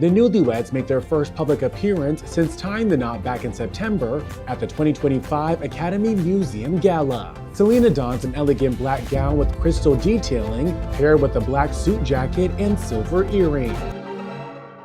The newlyweds make their first public appearance since tying the knot back in September at the 2025 Academy Museum Gala. Selena dons an elegant black gown with crystal detailing, paired with a black suit jacket and silver earring.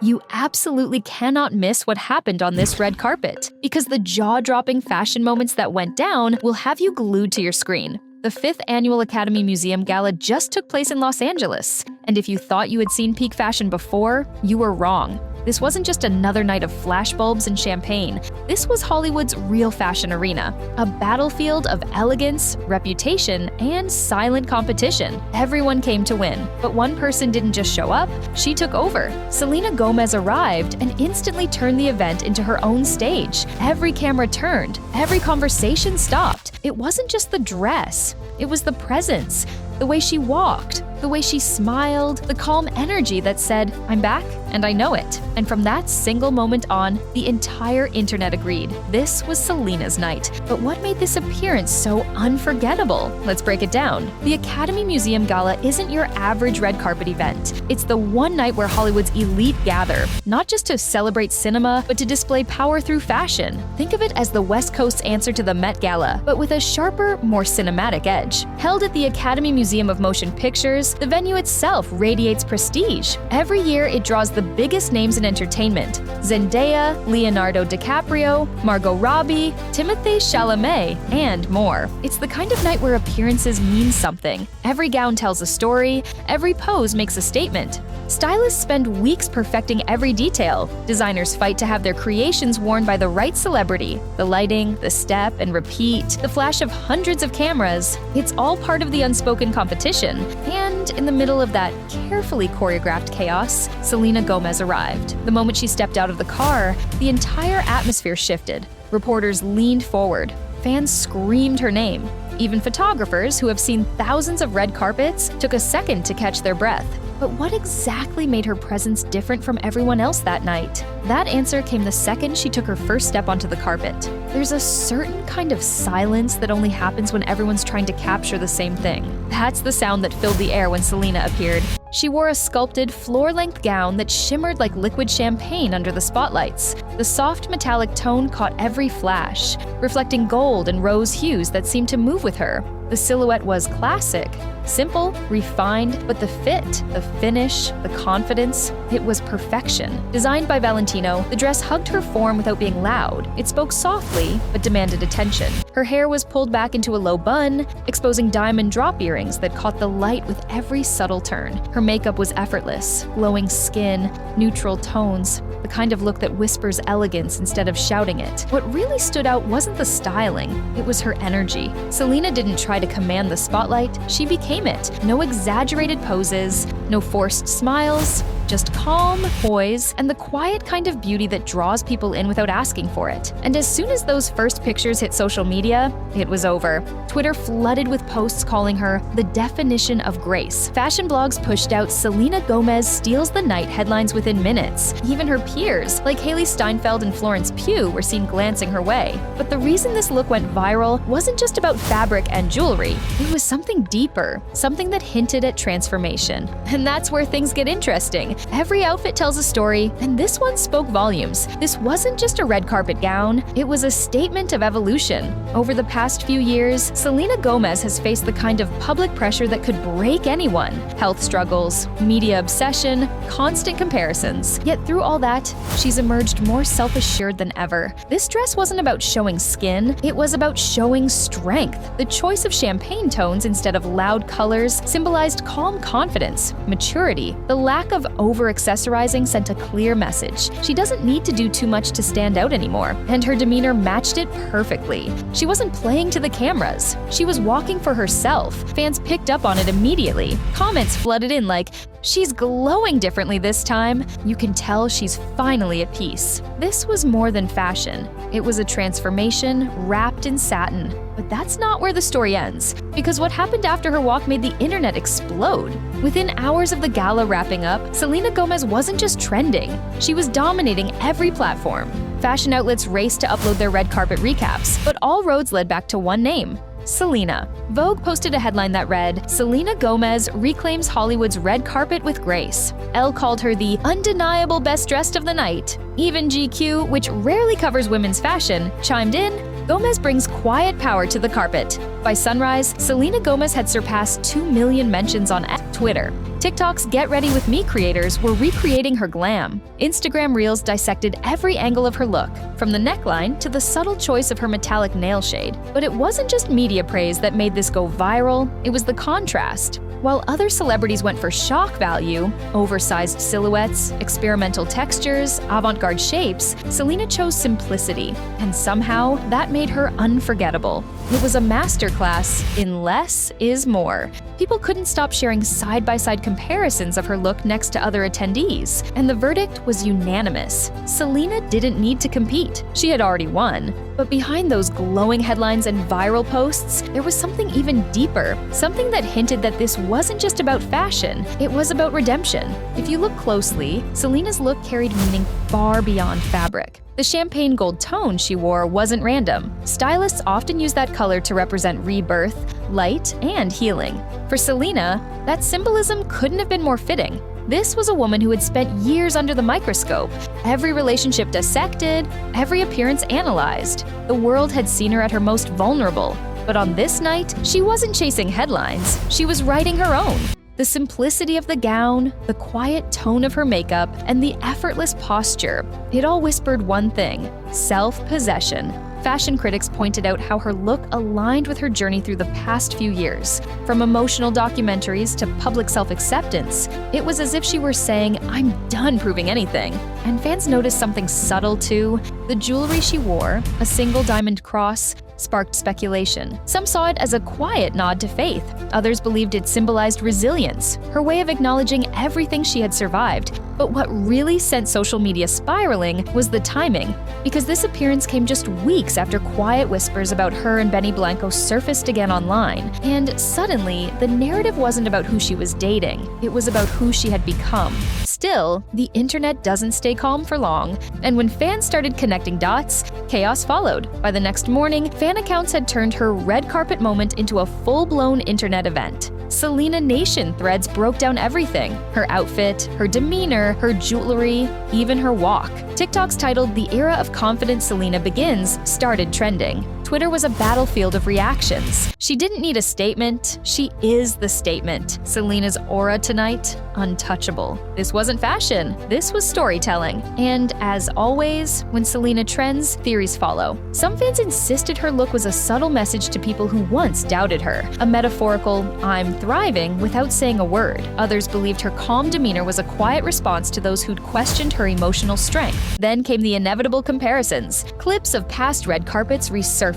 You absolutely cannot miss what happened on this red carpet, because the jaw-dropping fashion moments that went down will have you glued to your screen. The 5th Annual Academy Museum Gala just took place in Los Angeles, and if you thought you had seen peak fashion before, you were wrong. This wasn't just another night of flashbulbs and champagne. This was Hollywood's real fashion arena, a battlefield of elegance, reputation, and silent competition. Everyone came to win, but one person didn't just show up, she took over. Selena Gomez arrived and instantly turned the event into her own stage. Every camera turned, every conversation stopped. It wasn't just the dress, it was the presence, the way she walked, the way she smiled, the calm energy that said, "I'm back and I know it." And from that single moment on, the entire internet agreed. This was Selena's night. But what made this appearance so unforgettable? Let's break it down. The Academy Museum Gala isn't your average red carpet event. It's the one night where Hollywood's elite gather, not just to celebrate cinema, but to display power through fashion. Think of it as the West Coast's answer to the Met Gala, but with a sharper, more cinematic edge. Held at the Academy Museum of Motion Pictures, the venue itself radiates prestige. Every year, it draws the biggest names in entertainment: Zendaya, Leonardo DiCaprio, Margot Robbie, Timothée Chalamet, and more. It's the kind of night where appearances mean something. Every gown tells a story, every pose makes a statement. Stylists spend weeks perfecting every detail. Designers fight to have their creations worn by the right celebrity. The lighting, the step and repeat, the flash of hundreds of cameras, it's all part of the unspoken competition. And in the middle of that carefully choreographed chaos, Selena Gomez arrived. The moment she stepped out of the car, the entire atmosphere shifted. Reporters leaned forward. Fans screamed her name. Even photographers who have seen thousands of red carpets took a second to catch their breath. But what exactly made her presence different from everyone else that night? That answer came the second she took her first step onto the carpet. There's a certain kind of silence that only happens when everyone's trying to capture the same thing. That's the sound that filled the air when Selena appeared. She wore a sculpted, floor-length gown that shimmered like liquid champagne under the spotlights. The soft metallic tone caught every flash, reflecting gold and rose hues that seemed to move with her. The silhouette was classic, simple, refined, but the fit, the finish, the confidence, it was perfection. Designed by Valentino, the dress hugged her form without being loud. It spoke softly, but demanded attention. Her hair was pulled back into a low bun, exposing diamond drop earrings that caught the light with every subtle turn. Her makeup was effortless, glowing skin, neutral tones, the kind of look that whispers elegance instead of shouting it. What really stood out wasn't the styling, it was her energy. Selena didn't try to command the spotlight, she became it. No exaggerated poses, no forced smiles, just calm, poise, and the quiet kind of beauty that draws people in without asking for it. And as soon as those first pictures hit social media, it was over. Twitter flooded with posts calling her the definition of grace. Fashion blogs pushed out "Selena Gomez steals the night" headlines within minutes. Even her peers, like Haley Steinfeld and Florence Pugh, were seen glancing her way. But the reason this look went viral wasn't just about fabric and jewelry. It was something deeper, something that hinted at transformation. And that's where things get interesting. Every outfit tells a story, and this one spoke volumes. This wasn't just a red carpet gown, it was a statement of evolution. Over the past few years, Selena Gomez has faced the kind of public pressure that could break anyone. Health struggles, media obsession, constant comparisons. Yet through all that, she's emerged more self-assured than ever. This dress wasn't about showing skin, it was about showing strength. The choice of champagne tones instead of loud colors symbolized calm confidence, maturity. The lack of over-accessorizing sent a clear message. She doesn't need to do too much to stand out anymore, and her demeanor matched it perfectly. She wasn't playing to the cameras. She was walking for herself. Fans picked up on it immediately. Comments flooded in like, "She's glowing differently this time. You can tell she's finally at peace." This was more than fashion. It was a transformation wrapped in satin. But that's not where the story ends, because what happened after her walk made the internet explode. Within hours of the gala wrapping up, Selena Gomez wasn't just trending, she was dominating every platform. Fashion outlets raced to upload their red carpet recaps, but all roads led back to one name: Selena. Vogue posted a headline that read, "Selena Gomez reclaims Hollywood's red carpet with grace." Elle called her the undeniable best dressed of the night. Even GQ, which rarely covers women's fashion, chimed in, "Gomez brings quiet power to the carpet." By sunrise, Selena Gomez had surpassed 2 million mentions on Twitter. TikTok's Get Ready With Me creators were recreating her glam. Instagram Reels dissected every angle of her look, from the neckline to the subtle choice of her metallic nail shade. But it wasn't just media praise that made this go viral, it was the contrast. While other celebrities went for shock value, oversized silhouettes, experimental textures, avant-garde shapes, Selena chose simplicity, and somehow that made her unforgettable. It was a masterclass in less is more. People couldn't stop sharing side-by-side comparisons of her look next to other attendees, and the verdict was unanimous. Selena didn't need to compete. She had already won. But behind those glowing headlines and viral posts, there was something even deeper, something that hinted that this wasn't just about fashion, it was about redemption. If you look closely, Selena's look carried meaning far beyond fabric. The champagne gold tone she wore wasn't random. Stylists often use that color to represent rebirth, light, and healing. For Selena, that symbolism couldn't have been more fitting. This was a woman who had spent years under the microscope, every relationship dissected, every appearance analyzed. The world had seen her at her most vulnerable. But on this night, she wasn't chasing headlines, she was writing her own. The simplicity of the gown, the quiet tone of her makeup, and the effortless posture, it all whispered one thing: self-possession. Fashion critics pointed out how her look aligned with her journey through the past few years. From emotional documentaries to public self-acceptance, it was as if she were saying, "I'm done proving anything." And fans noticed something subtle too. The jewelry she wore, a single diamond cross, sparked speculation. Some saw it as a quiet nod to faith. Others believed it symbolized resilience, her way of acknowledging everything she had survived. But what really sent social media spiraling was the timing, because this appearance came just weeks after quiet whispers about her and Benny Blanco surfaced again online. And suddenly, the narrative wasn't about who she was dating, it was about who she had become. Still, the internet doesn't stay calm for long, and when fans started connecting dots, chaos followed. By the next morning, fan accounts had turned her red carpet moment into a full-blown internet event. Selena Nation threads broke down everything: her outfit, her demeanor, her jewelry, even her walk. TikToks titled "The Era of Confident Selena Begins" started trending. Twitter was a battlefield of reactions. She didn't need a statement, she is the statement. Selena's aura tonight, untouchable. This wasn't fashion, this was storytelling. And as always, when Selena trends, theories follow. Some fans insisted her look was a subtle message to people who once doubted her, a metaphorical "I'm thriving" without saying a word. Others believed her calm demeanor was a quiet response to those who'd questioned her emotional strength. Then came the inevitable comparisons. Clips of past red carpets resurfaced.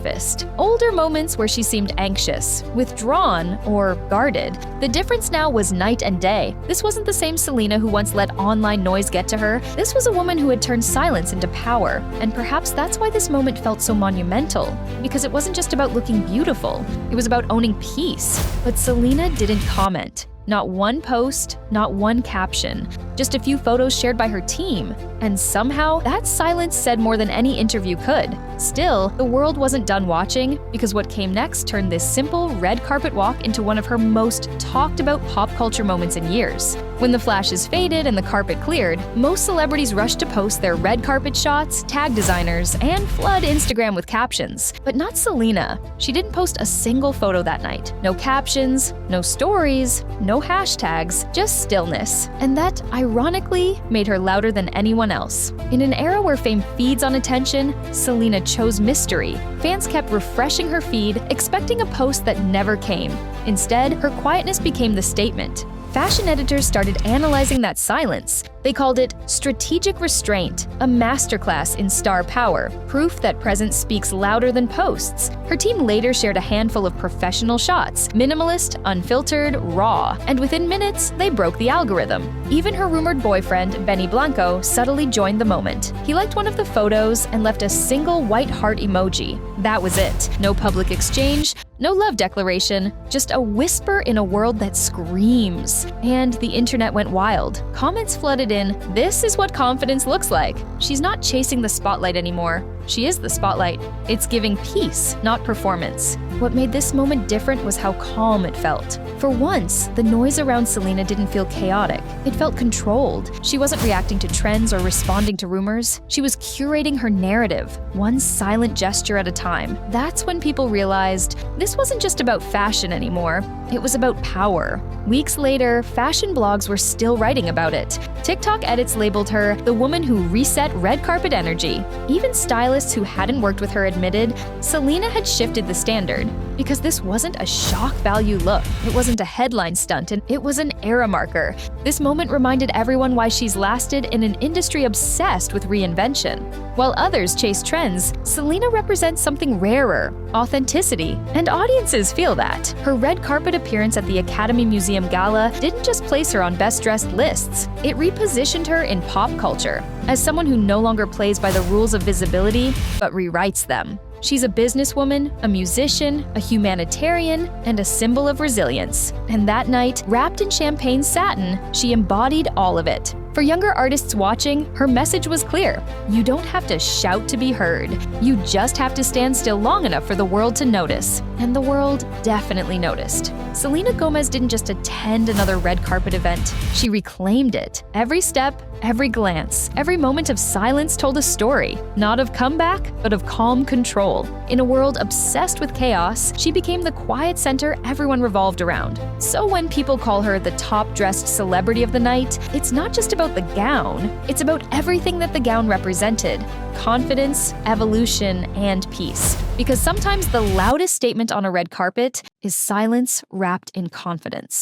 Older moments where she seemed anxious, withdrawn, or guarded. The difference now was night and day. This wasn't the same Selena who once let online noise get to her. This was a woman who had turned silence into power. And perhaps that's why this moment felt so monumental, because it wasn't just about looking beautiful, it was about owning peace. But Selena didn't comment. Not one post, not one caption, just a few photos shared by her team. And somehow, that silence said more than any interview could. Still, the world wasn't done watching, because what came next turned this simple red carpet walk into one of her most talked about pop culture moments in years. When the flashes faded and the carpet cleared, most celebrities rushed to post their red carpet shots, tag designers, and flood Instagram with captions. But not Selena. She didn't post a single photo that night. No captions, no stories, no hashtags, just stillness. And that, ironically, made her louder than anyone else. In an era where fame feeds on attention, Selena chose mystery. Fans kept refreshing her feed, expecting a post that never came. Instead, her quietness became the statement. Fashion editors started analyzing that silence. They called it strategic restraint, a masterclass in star power, proof that presence speaks louder than posts. Her team later shared a handful of professional shots, minimalist, unfiltered, raw, and within minutes, they broke the algorithm. Even her rumored boyfriend, Benny Blanco, subtly joined the moment. He liked one of the photos and left a single white heart emoji. That was it. No public exchange, no love declaration, just a whisper in a world that screams. And the internet went wild. Comments flooded in, "This is what confidence looks like." She's not chasing the spotlight anymore. She is the spotlight. It's giving peace, not performance. What made this moment different was how calm it felt. For once, the noise around Selena didn't feel chaotic. It felt controlled. She wasn't reacting to trends or responding to rumors. She was curating her narrative, one silent gesture at a time. That's when people realized this wasn't just about fashion anymore. It was about power. Weeks later, fashion blogs were still writing about it. TikTok edits labeled her the woman who reset red carpet energy. Even stylists who hadn't worked with her admitted Selena had shifted the standard. Because this wasn't a shock value look, it wasn't a headline stunt, and it was an era marker. This moment reminded everyone why she's lasted in an industry obsessed with reinvention. While others chase trends, Selena represents something rarer, authenticity, and audiences feel that. Her red carpet appearance at the Academy Museum Gala didn't just place her on best-dressed lists, it repositioned her in pop culture as someone who no longer plays by the rules of visibility, but rewrites them. She's a businesswoman, a musician, a humanitarian, and a symbol of resilience. And that night, wrapped in champagne satin, she embodied all of it. For younger artists watching, her message was clear. You don't have to shout to be heard. You just have to stand still long enough for the world to notice. And the world definitely noticed. Selena Gomez didn't just attend another red carpet event. She reclaimed it. Every step, every glance, every moment of silence told a story, not of comeback, but of calm control. In a world obsessed with chaos, she became the quiet center everyone revolved around. So when people call her the top-dressed celebrity of the night, it's not just about the gown, it's about everything that the gown represented: confidence, evolution, and peace. Because sometimes the loudest statement on a red carpet is silence wrapped in confidence.